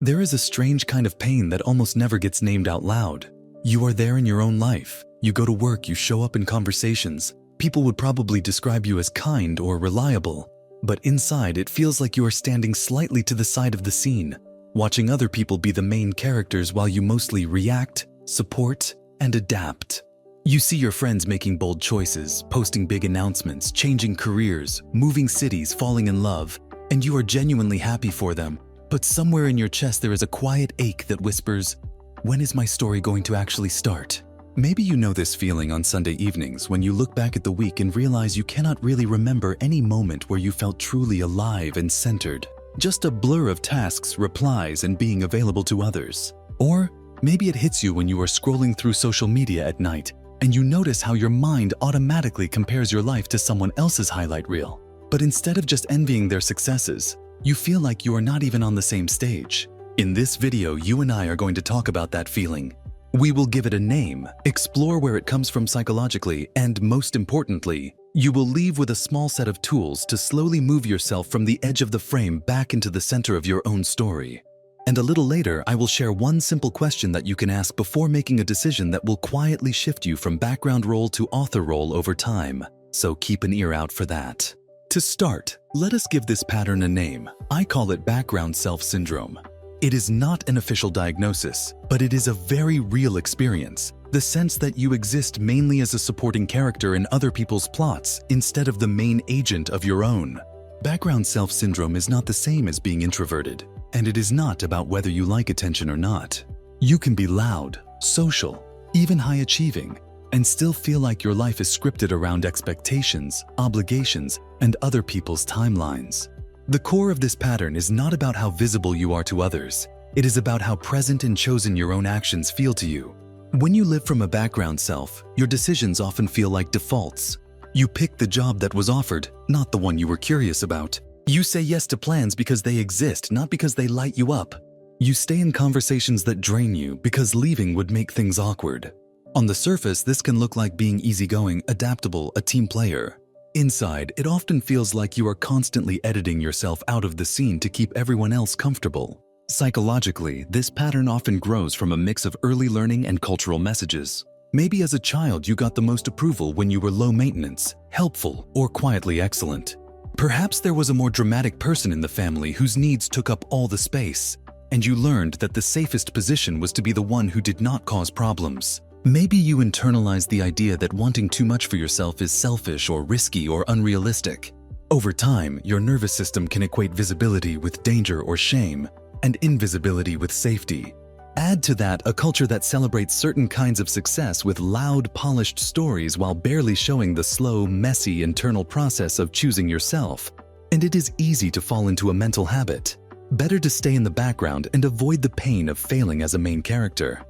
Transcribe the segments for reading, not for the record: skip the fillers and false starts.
There is a strange kind of pain that almost never gets named out loud. You are there in your own life. You go to work, you show up in conversations. People would probably describe you as kind or reliable. But inside, it feels like you are standing slightly to the side of the scene, watching other people be the main characters while you mostly react, support, and adapt. You see your friends making bold choices, posting big announcements, changing careers, moving cities, falling in love, and you are genuinely happy for them. But somewhere in your chest there is a quiet ache that whispers, when is my story going to actually start? Maybe you know this feeling on Sunday evenings when you look back at the week and realize you cannot really remember any moment where you felt truly alive and centered. Just a blur of tasks, replies, and being available to others. Or maybe it hits you when you are scrolling through social media at night and you notice how your mind automatically compares your life to someone else's highlight reel. But instead of just envying their successes, you feel like you are not even on the same stage. In this video, you and I are going to talk about that feeling. We will give it a name, explore where it comes from psychologically, and most importantly, you will leave with a small set of tools to slowly move yourself from the edge of the frame back into the center of your own story. And a little later, I will share one simple question that you can ask before making a decision that will quietly shift you from background role to author role over time. So keep an ear out for that. To start, let us give this pattern a name. I call it background self syndrome. It is not an official diagnosis, but it is a very real experience. The sense that you exist mainly as a supporting character in other people's plots instead of the main agent of your own. Background self syndrome is not the same as being introverted, and it is not about whether you like attention or not. You can be loud, social, even high-achieving, and still feel like your life is scripted around expectations, obligations, and other people's timelines. The core of this pattern is not about how visible you are to others. It is about how present and chosen your own actions feel to you. When you live from a background self, your decisions often feel like defaults. You pick the job that was offered, not the one you were curious about. You say yes to plans because they exist, not because they light you up. You stay in conversations that drain you because leaving would make things awkward. On the surface, this can look like being easygoing, adaptable, a team player. Inside, it often feels like you are constantly editing yourself out of the scene to keep everyone else comfortable. Psychologically, this pattern often grows from a mix of early learning and cultural messages. Maybe as a child you got the most approval when you were low maintenance, helpful, or quietly excellent. Perhaps there was a more dramatic person in the family whose needs took up all the space, and you learned that the safest position was to be the one who did not cause problems. Maybe you internalized the idea that wanting too much for yourself is selfish or risky or unrealistic. Over time, your nervous system can equate visibility with danger or shame, and invisibility with safety. Add to that a culture that celebrates certain kinds of success with loud, polished stories while barely showing the slow, messy internal process of choosing yourself, and it is easy to fall into a mental habit. Better to stay in the background and avoid the pain of failing as a main character.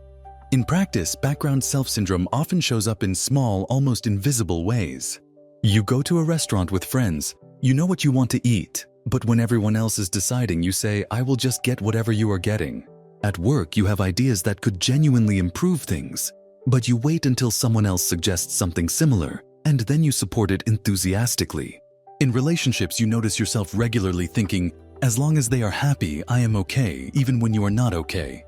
In practice, background self-syndrome often shows up in small, almost invisible ways. You go to a restaurant with friends, you know what you want to eat, but when everyone else is deciding, you say, "I will just get whatever you are getting." At work, you have ideas that could genuinely improve things, but you wait until someone else suggests something similar, and then you support it enthusiastically. In relationships, you notice yourself regularly thinking, "As long as they are happy, I am okay, even when you are not okay."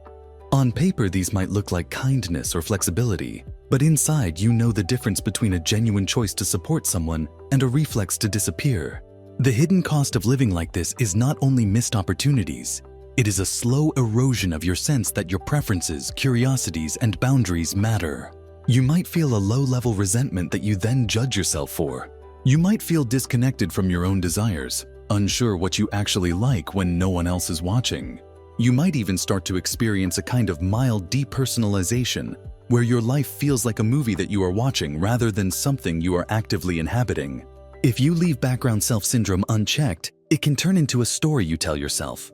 On paper, these might look like kindness or flexibility, but inside you know the difference between a genuine choice to support someone and a reflex to disappear. The hidden cost of living like this is not only missed opportunities, it is a slow erosion of your sense that your preferences, curiosities, and boundaries matter. You might feel a low-level resentment that you then judge yourself for. You might feel disconnected from your own desires, unsure what you actually like when no one else is watching. You might even start to experience a kind of mild depersonalization, where your life feels like a movie that you are watching rather than something you are actively inhabiting. If you leave background self-syndrome unchecked, it can turn into a story you tell yourself.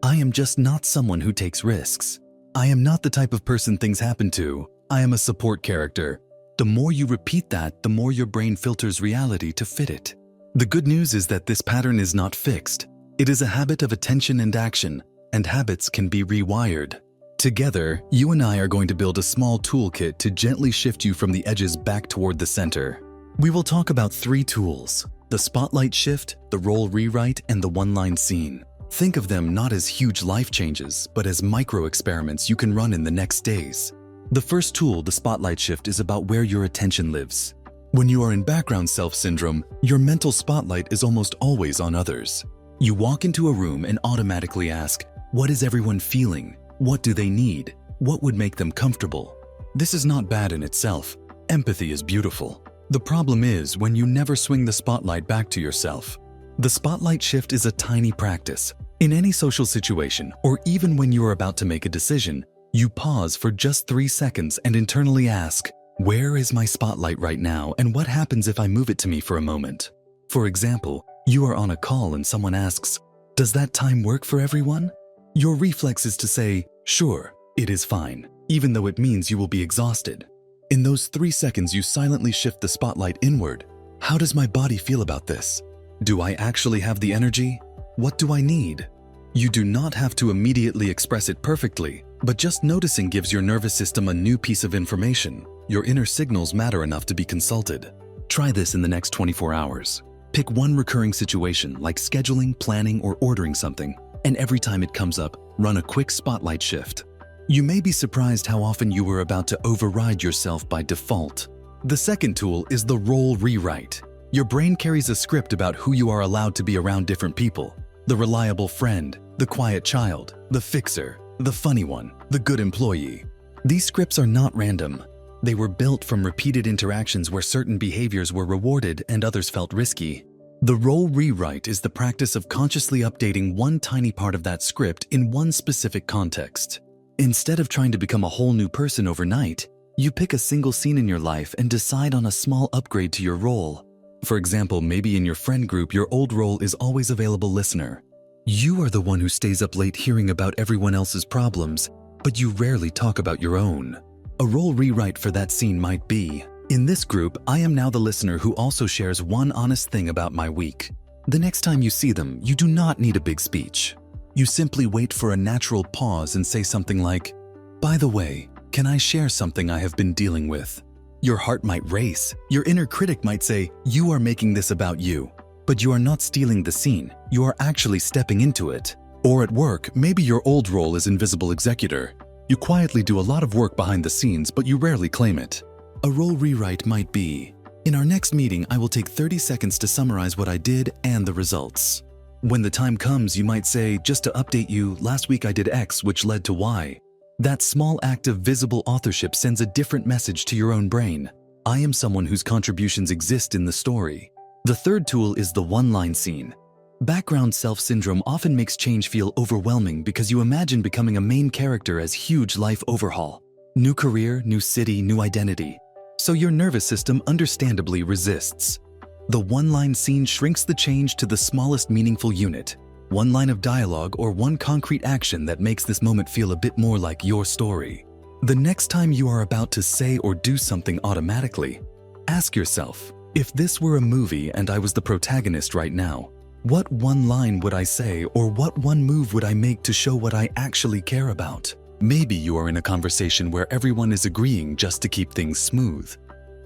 I am just not someone who takes risks. I am not the type of person things happen to. I am a support character. The more you repeat that, the more your brain filters reality to fit it. The good news is that this pattern is not fixed. It is a habit of attention and action, and habits can be rewired. Together, you and I are going to build a small toolkit to gently shift you from the edges back toward the center. We will talk about 3 tools: the spotlight shift, the role rewrite, and the one-line scene. Think of them not as huge life changes, but as micro-experiments you can run in the next days. The first tool, the spotlight shift, is about where your attention lives. When you are in background self syndrome, your mental spotlight is almost always on others. You walk into a room and automatically ask, what is everyone feeling? What do they need? What would make them comfortable? This is not bad in itself. Empathy is beautiful. The problem is when you never swing the spotlight back to yourself. The spotlight shift is a tiny practice. In any social situation, or even when you are about to make a decision, you pause for just 3 seconds and internally ask, where is my spotlight right now, and what happens if I move it to me for a moment? For example, you are on a call and someone asks, does that time work for everyone? Your reflex is to say, sure, it is fine, even though it means you will be exhausted. In those 3 seconds, you silently shift the spotlight inward. How does my body feel about this? Do I actually have the energy? What do I need? You do not have to immediately express it perfectly, but just noticing gives your nervous system a new piece of information. Your inner signals matter enough to be consulted. Try this in the next 24 hours. Pick one recurring situation like scheduling, planning, or ordering something, and every time it comes up, run a quick spotlight shift. You may be surprised how often you are about to override yourself by default. The second tool is the role rewrite. Your brain carries a script about who you are allowed to be around different people. The reliable friend, the quiet child, the fixer, the funny one, the good employee. These scripts are not random. They were built from repeated interactions where certain behaviors were rewarded and others felt risky. The role rewrite is the practice of consciously updating one tiny part of that script in one specific context. Instead of trying to become a whole new person overnight, you pick a single scene in your life and decide on a small upgrade to your role. For example, maybe in your friend group, your old role is always available listener. You are the one who stays up late hearing about everyone else's problems, but you rarely talk about your own. A role rewrite for that scene might be, in this group, I am now the listener who also shares one honest thing about my week. The next time you see them, you do not need a big speech. You simply wait for a natural pause and say something like, by the way, can I share something I have been dealing with? Your heart might race. Your inner critic might say, you are making this about you. But you are not stealing the scene. You are actually stepping into it. Or at work, maybe your old role is invisible executor. You quietly do a lot of work behind the scenes, but you rarely claim it. A role rewrite might be, in our next meeting, I will take 30 seconds to summarize what I did and the results. When the time comes, you might say, just to update you, last week I did X, which led to Y. That small act of visible authorship sends a different message to your own brain. I am someone whose contributions exist in the story. The third tool is the one-line scene. Background self-syndrome often makes change feel overwhelming because you imagine becoming a main character as huge life overhaul. New career, new city, new identity. So your nervous system understandably resists. The one-line scene shrinks the change to the smallest meaningful unit. One line of dialogue or one concrete action that makes this moment feel a bit more like your story. The next time you are about to say or do something automatically, ask yourself, if this were a movie and I was the protagonist right now, what one line would I say or what one move would I make to show what I actually care about? Maybe you are in a conversation where everyone is agreeing just to keep things smooth,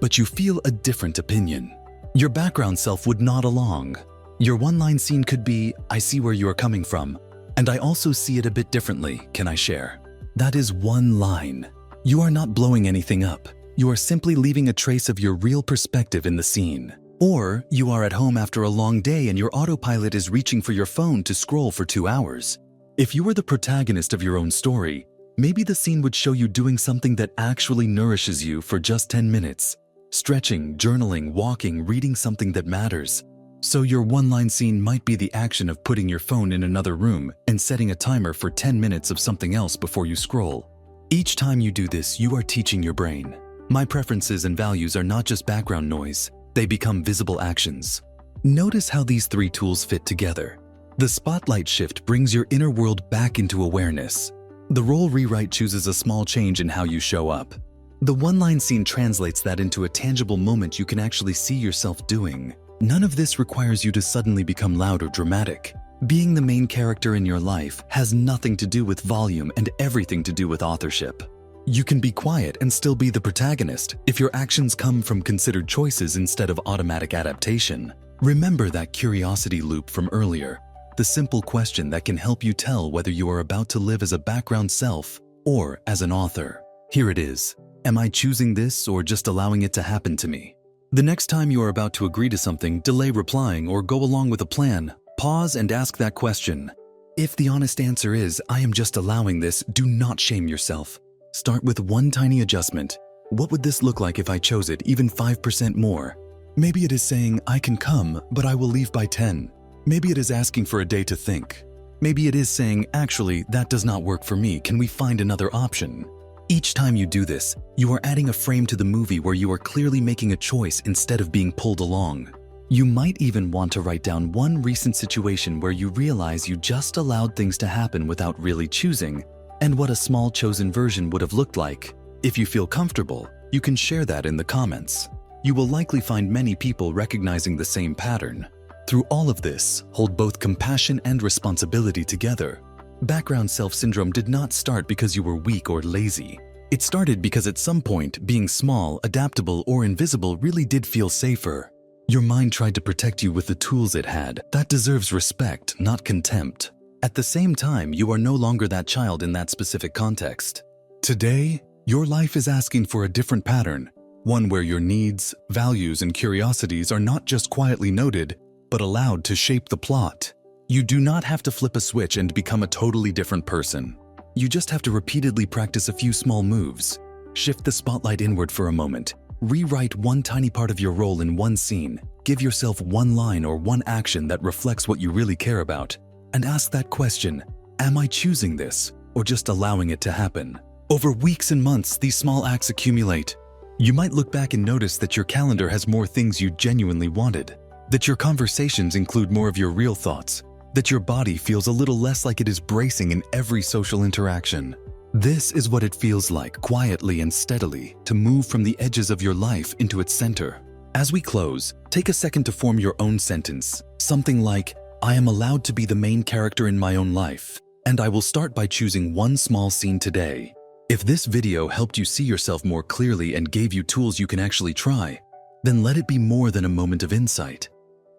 but you feel a different opinion. Your background self would nod along. Your one-line scene could be, I see where you are coming from, and I also see it a bit differently, can I share? That is one line. You are not blowing anything up. You are simply leaving a trace of your real perspective in the scene. Or you are at home after a long day and your autopilot is reaching for your phone to scroll for 2 hours. If you were the protagonist of your own story, maybe the scene would show you doing something that actually nourishes you for just 10 minutes. Stretching, journaling, walking, reading something that matters. So your one-line scene might be the action of putting your phone in another room and setting a timer for 10 minutes of something else before you scroll. Each time you do this, you are teaching your brain. My preferences and values are not just background noise, they become visible actions. Notice how these 3 tools fit together. The spotlight shift brings your inner world back into awareness. The role rewrite chooses a small change in how you show up. The one-line scene translates that into a tangible moment you can actually see yourself doing. None of this requires you to suddenly become loud or dramatic. Being the main character in your life has nothing to do with volume and everything to do with authorship. You can be quiet and still be the protagonist if your actions come from considered choices instead of automatic adaptation. Remember that curiosity loop from earlier. the simple question that can help you tell whether you are about to live as a background self or as an author. Here it is. Am I choosing this or just allowing it to happen to me? The next time you are about to agree to something, delay replying, or go along with a plan, pause and ask that question. If the honest answer is, I am just allowing this, do not shame yourself. Start with one tiny adjustment. What would this look like if I chose it, even 5% more? Maybe it is saying, I can come, but I will leave by 10. Maybe it is asking for a day to think. Maybe it is saying, actually, that does not work for me, can we find another option? Each time you do this, you are adding a frame to the movie where you are clearly making a choice instead of being pulled along. You might even want to write down one recent situation where you realize you just allowed things to happen without really choosing, and what a small chosen version would have looked like. If you feel comfortable, you can share that in the comments. You will likely find many people recognizing the same pattern. Through all of this, hold both compassion and responsibility together. Background self syndrome did not start because you were weak or lazy. It started because at some point, being small, adaptable, or invisible really did feel safer. Your mind tried to protect you with the tools it had. That deserves respect, not contempt. At the same time, you are no longer that child in that specific context. Today, your life is asking for a different pattern, one where your needs, values, and curiosities are not just quietly noted, but allowed to shape the plot. You do not have to flip a switch and become a totally different person. You just have to repeatedly practice a few small moves. Shift the spotlight inward for a moment. Rewrite one tiny part of your role in one scene. Give yourself one line or one action that reflects what you really care about. And ask that question, am I choosing this or just allowing it to happen? Over weeks and months, these small acts accumulate. You might look back and notice that your calendar has more things you genuinely wanted, that your conversations include more of your real thoughts, that your body feels a little less like it is bracing in every social interaction. This is what it feels like, quietly and steadily, to move from the edges of your life into its center. As we close, take a second to form your own sentence. Something like, I am allowed to be the main character in my own life, and I will start by choosing one small scene today. If this video helped you see yourself more clearly and gave you tools you can actually try, then let it be more than a moment of insight.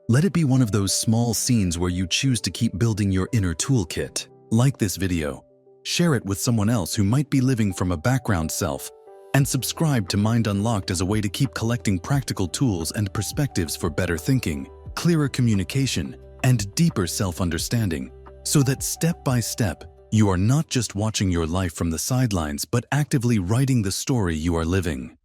Let it be one of those small scenes where you choose to keep building your inner toolkit. Like this video, share it with someone else who might be living from a background self, and subscribe to Mind Unlocked as a way to keep collecting practical tools and perspectives for better thinking, clearer communication, and deeper self-understanding, so that step by step, you are not just watching your life from the sidelines, but actively writing the story you are living.